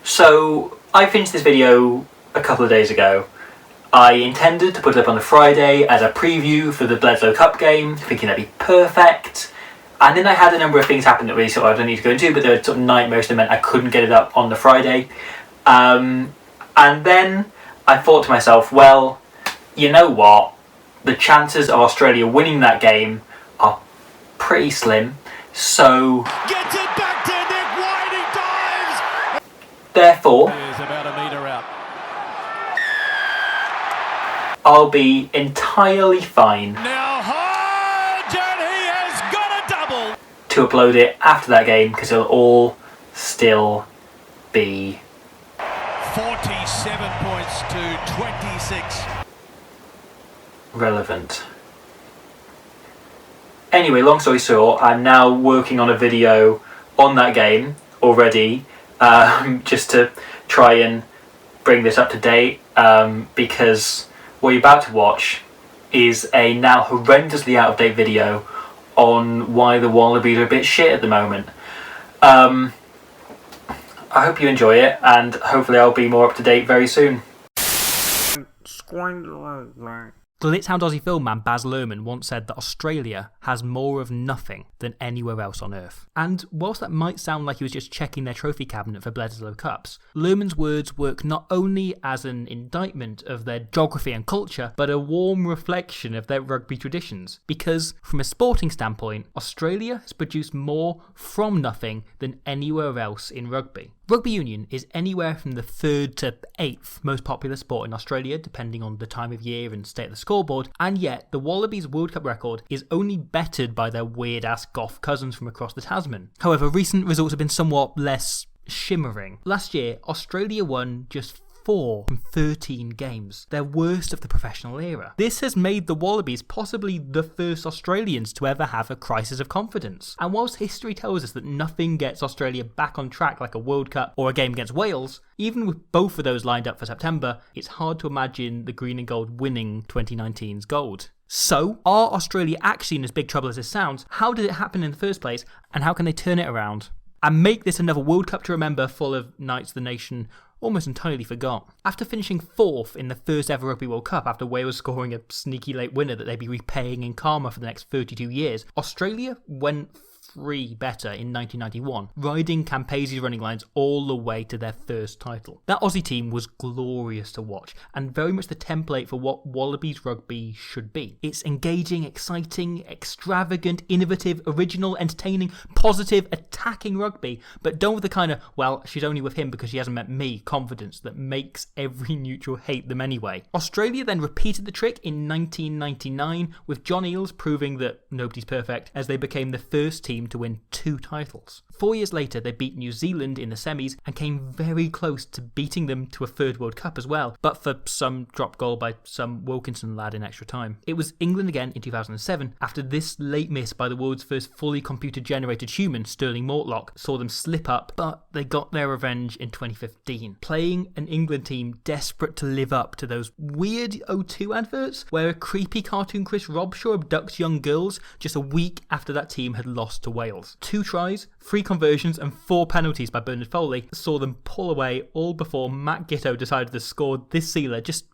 So, I finished this video a couple of days ago. I intended to put it up on the Friday as a preview for the Bledisloe Cup game, thinking that'd be perfect. And then I had a number of things happen that really I don't need to go into, but they were sort of nightmares that meant I couldn't get it up on the Friday. And then I thought to myself, well, you know what? The chances of Australia winning that game are pretty slim. So gets it back to Nick Whiting, dives. Therefore, about a metre out. I'll be entirely fine Now Hodge, and he has got a double. to upload it after that game because it'll all still be 47 points to 26. relevant. Anyway, long story short, I'm now working on a video on that game already, just to try and bring this up to date, because what you're about to watch is a now horrendously out-of-date video on why the Wallabies are a bit shit at the moment. I hope you enjoy it, and hopefully I'll be more up-to-date very soon. Glitzhound Aussie filmman Baz Luhrmann once said that Australia has more of nothing than anywhere else on Earth. And whilst that might sound like he was just checking their trophy cabinet for Bledisloe Cups, Luhrmann's words work not only as an indictment of their geography and culture, but a warm reflection of their rugby traditions. Because, from a sporting standpoint, Australia has produced more from nothing than anywhere else in rugby. Rugby union is anywhere from the 3rd to 8th most popular sport in Australia, depending on the time of year and state of the scoreboard, and yet the Wallabies World Cup record is only bettered by their weird-ass Goth cousins from across the Tasman. However, recent results have been somewhat less shimmering. Last year, Australia won just 4 from 13 games, their worst of the professional era. This has made the Wallabies possibly the first Australians to ever have a crisis of confidence. And whilst history tells us that nothing gets Australia back on track like a World Cup or a game against Wales, even with both of those lined up for September, it's hard to imagine the green and gold winning 2019's gold. So, are Australia actually in as big trouble as this sounds? How did it happen in the first place? And how can they turn it around? And make this another World Cup to remember full of nights the nation almost entirely forgot. After finishing 4th in the first ever Rugby World Cup after Wales scoring a sneaky late winner that they'd be repaying in karma for the next 32 years, Australia went 3 better in 1991, riding Campasi's running lines all the way to their first title. That Aussie team was glorious to watch, and very much the template for what Wallabies rugby should be. It's engaging, exciting, extravagant, innovative, original, entertaining, positive, attacking rugby, but done with the kind of, well, she's only with him because she hasn't met me confidence that makes every neutral hate them anyway. Australia then repeated the trick in 1999, with John Eales proving that nobody's perfect, as they became the first team to win 2 titles. 4 years later, they beat New Zealand in the semis and came very close to beating them to a 3rd World Cup as well, but for some drop goal by some Wilkinson lad in extra time. It was England again in 2007, after this late miss by the world's first fully computer-generated human, Sterling Mortlock, saw them slip up, but they got their revenge in 2015, playing an England team desperate to live up to those weird O2 adverts where a creepy cartoon Chris Robshaw abducts young girls just a week after that team had lost to Wales. 2 tries, 3 conversions and 4 penalties by Bernard Foley saw them pull away all before Matt Giteau decided to score this sealer just,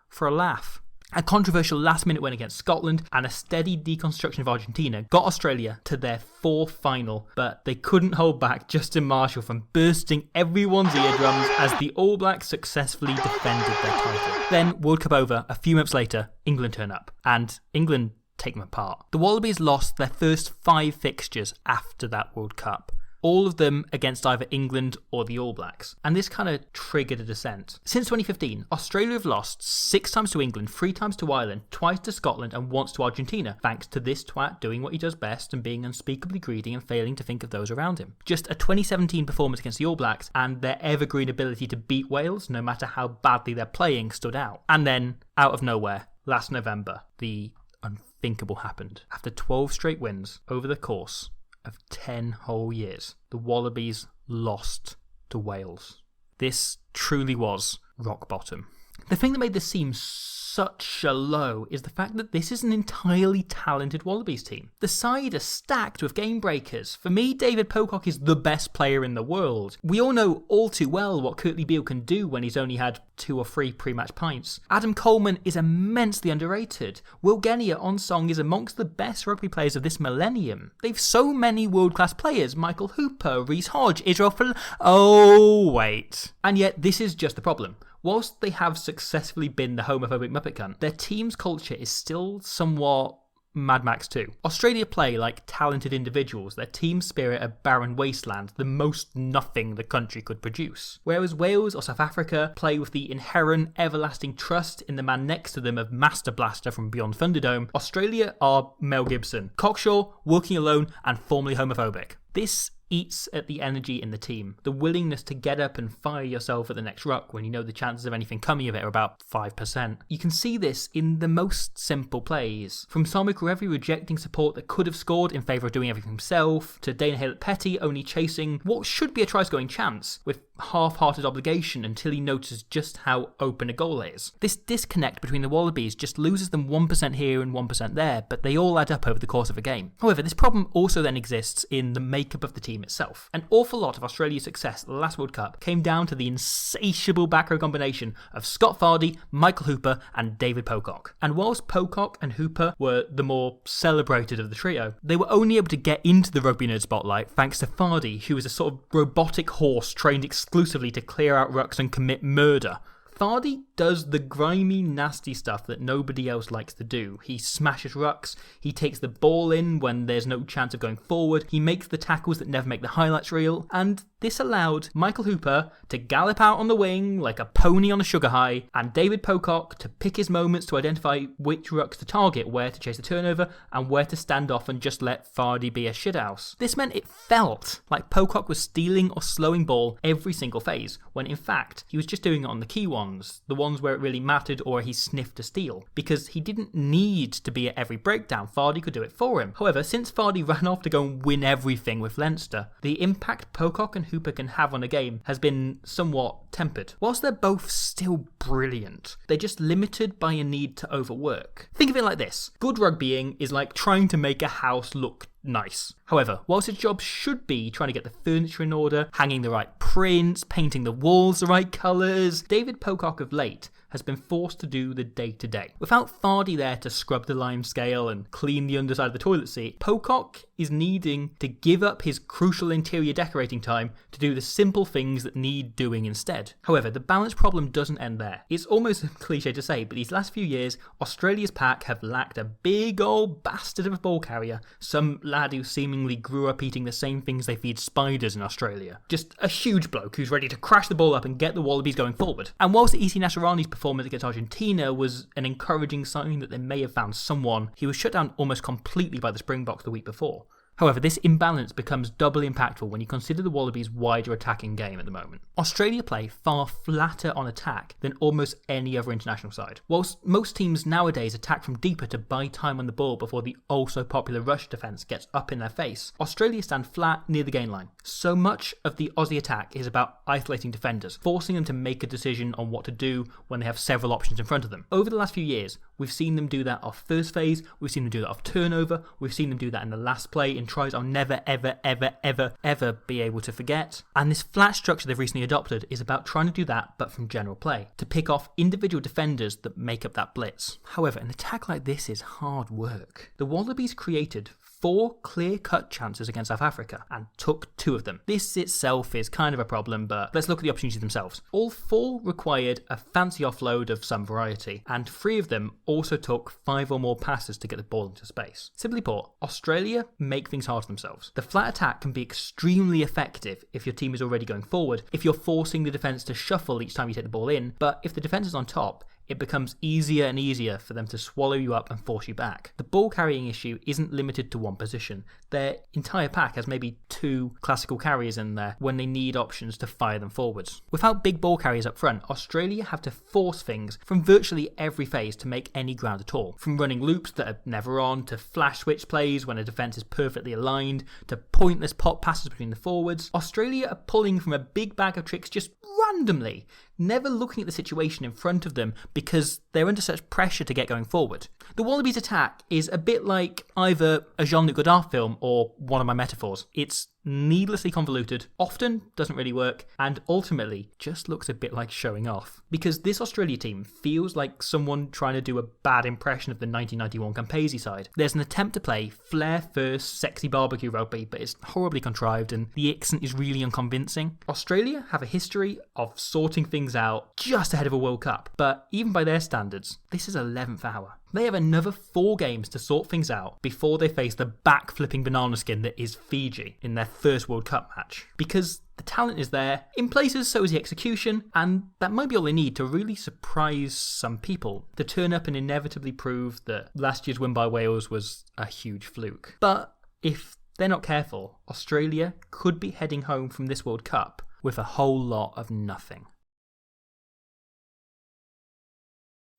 for a laugh. A controversial last-minute win against Scotland and a steady deconstruction of Argentina got Australia to their 4th final, but they couldn't hold back Justin Marshall from bursting everyone's eardrums as the All Blacks successfully defended their title. Then, World Cup over, a few months later, England turn up, and England take them apart. The Wallabies lost their first 5 fixtures after that World Cup, all of them against either England or the All Blacks, and this kind of triggered a descent. Since 2015, Australia have lost 6 times to England, 3 times to Ireland, twice to Scotland and once to Argentina, thanks to this twat doing what he does best and being unspeakably greedy and failing to think of those around him. Just a 2017 performance against the All Blacks and their evergreen ability to beat Wales, no matter how badly they're playing, stood out. And then, out of nowhere, last November, the unthinkable happened. After 12 straight wins over the course of 10 whole years, the Wallabies lost to Wales. This truly was rock bottom. The thing that made this seem such a low is the fact that this is an entirely talented Wallabies team. The side are stacked with game breakers. For me, David Pocock is the best player in the world. We all know all too well what Kurtley Beale can do when he's only had 2 or 3 pre-match pints. Adam Coleman is immensely underrated. Will Genia on song is amongst the best rugby players of this millennium. They've so many world-class players: Michael Hooper, Reece Hodge, Israel Oh, wait. And yet this is just the problem. Whilst they have successfully been the homophobic Muppet cunt, their team's culture is still somewhat Mad Max 2. Australia play like talented individuals, their team spirit a barren wasteland, the most nothing the country could produce. Whereas Wales or South Africa play with the inherent everlasting trust in the man next to them of Master Blaster from Beyond Thunderdome, Australia are Mel Gibson, cocksure, working alone and formerly homophobic. This eats at the energy in the team, the willingness to get up and fire yourself at the next ruck when you know the chances of anything coming of it are about 5%. You can see this in the most simple plays, from Samu Kerevi rejecting support that could have scored in favour of doing everything himself, to Dana Hallett-Petty only chasing what should be a try-scoring chance with half-hearted obligation until he notices just how open a goal is. This disconnect between the Wallabies just loses them 1% here and 1% there, but they all add up over the course of a game. However, this problem also then exists in the makeup of the team itself. An awful lot of Australia's success at the last World Cup came down to the insatiable back row combination of Scott Fardy, Michael Hooper and David Pocock. And whilst Pocock and Hooper were the more celebrated of the trio, they were only able to get into the rugby nerd spotlight thanks to Fardy, who was a sort of robotic horse trained exclusively to clear out rucks and commit murder. Fardy does the grimy, nasty stuff that nobody else likes to do. He smashes rucks, he takes the ball in when there's no chance of going forward, he makes the tackles that never make the highlights reel, and this allowed Michael Hooper to gallop out on the wing like a pony on a sugar high, and David Pocock to pick his moments to identify which rucks to target, where to chase the turnover, and where to stand off and just let Fardy be a shithouse. This meant it felt like Pocock was stealing or slowing ball every single phase, when in fact he was just doing it on the key ones, the ones where it really mattered or he sniffed a steal, because he didn't need to be at every breakdown. Fardy could do it for him. However, since Fardy ran off to go and win everything with Leinster, the impact Pocock and Hooper can have on a game has been somewhat tempered. Whilst they're both still brilliant, they're just limited by a need to overwork. Think of it like this: good rugbying is like trying to make a house look nice. However, whilst his job should be trying to get the furniture in order, hanging the right prints, painting the walls the right colours, David Pocock of late has been forced to do the day-to-day. Without Fardy there to scrub the lime scale and clean the underside of the toilet seat, Pocock is needing to give up his crucial interior decorating time to do the simple things that need doing instead. However, the balance problem doesn't end there. It's almost a cliche to say, but these last few years, Australia's pack have lacked a big old bastard of a ball carrier, some lad who seemingly grew up eating the same things they feed spiders in Australia. Just a huge bloke who's ready to crash the ball up and get the Wallabies going forward. And whilst the Isi Nasrani's performance against Argentina was an encouraging sign that they may have found someone, he was shut down almost completely by the Springboks the week before. However, this imbalance becomes doubly impactful when you consider the Wallabies' wider attacking game at the moment. Australia play far flatter on attack than almost any other international side. Whilst most teams nowadays attack from deeper to buy time on the ball before the also popular rush defence gets up in their face, Australia stand flat near the gain line. So much of the Aussie attack is about isolating defenders, forcing them to make a decision on what to do when they have several options in front of them. Over the last few years, we've seen them do that off first phase, we've seen them do that off turnover, we've seen them do that in the last play in tries I'll never, ever be able to forget. And this flat structure they've recently adopted is about trying to do that, but from general play, to pick off individual defenders that make up that blitz. However, an attack like this is hard work. The Wallabies created 4 clear-cut chances against South Africa and took 2 of them. This itself is kind of a problem, but let's look at the opportunities themselves. All 4 required a fancy offload of some variety, and 3 of them also took 5 or more passes to get the ball into space. Simply put, Australia make things hard for themselves. The flat attack can be extremely effective if your team is already going forward, if you're forcing the defence to shuffle each time you take the ball in, but if the defence is on top, it becomes easier and easier for them to swallow you up and force you back. The ball carrying issue isn't limited to one position. Their entire pack has maybe 2 classical carriers in there when they need options to fire them forwards. Without big ball carriers up front, Australia have to force things from virtually every phase to make any ground at all. From running loops that are never on, to flash switch plays when a defence is perfectly aligned, to pointless pop passes between the forwards, Australia are pulling from a big bag of tricks just randomly. never looking at the situation in front of them because they're under such pressure to get going forward. The Wallabies attack is a bit like either a Jean-Luc Godard film or one of my metaphors. It's needlessly convoluted, often doesn't really work, and ultimately just looks a bit like showing off. Because this Australia team feels like someone trying to do a bad impression of the 1991 Campese side. There's an attempt to play flair-first, sexy barbecue rugby, but it's horribly contrived and the accent is really unconvincing. Australia have a history of sorting things out just ahead of a World Cup, but even by their standards, this is 11th hour. They have another 4 games to sort things out before they face the back-flipping banana skin that is Fiji in their first World Cup match. Because the talent is there, in places so is the execution, and that might be all they need to really surprise some people, to turn up and inevitably prove that last year's win by Wales was a huge fluke. But if they're not careful, Australia could be heading home from this World Cup with a whole lot of nothing.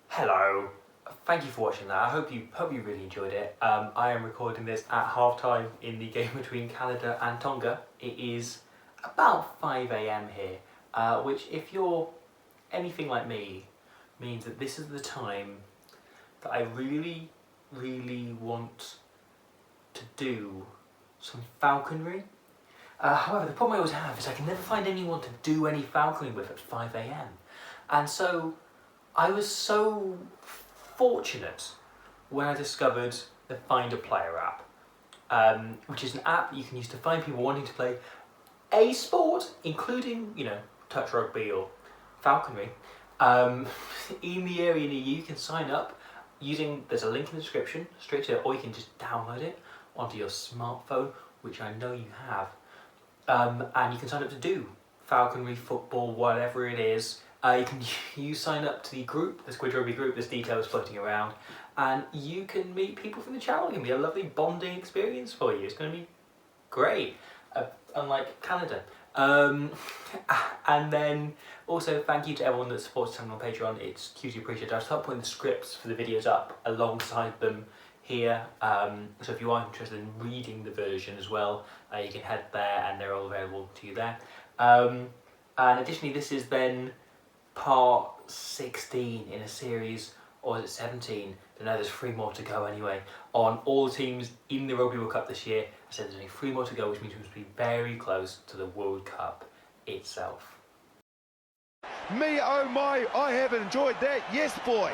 Hello. Thank you for watching that. I hope you really enjoyed it. I am recording this at half-time in the game between Canada and Tonga. It is about 5 AM here, which if you're anything like me, means that this is the time that I really, really want to do some falconry. However, the problem I always have is I can never find anyone to do any falconry with at 5 AM. And so I was so fortunate when I discovered the Find a Player app, which is an app you can use to find people wanting to play a sport, including, touch rugby or falconry, in the area near you. You can sign up using, there's a link in the description, straight to it, or you can just download it onto your smartphone, which I know you have, and you can sign up to do falconry, football, whatever it is. You sign up to the group, the Squidge Rugby group, there's details floating around, and you can meet people from the channel. It can be a lovely bonding experience for you. It's going to be great, unlike Canada. And then also thank you to everyone that supports the channel on Patreon. It's hugely appreciated. I'll start putting the scripts for the videos up alongside them here, so if you are interested in reading the version as well, you can head there and they're all available to you there. And additionally, this is then part 16 in a series, or is it 17? I don't know, there's 3 more to go anyway, on all the teams in the Rugby World Cup this year. I said there's only 3 more to go, which means we must be very close to the World Cup itself. Me, oh my, I have enjoyed that. Yes, boy.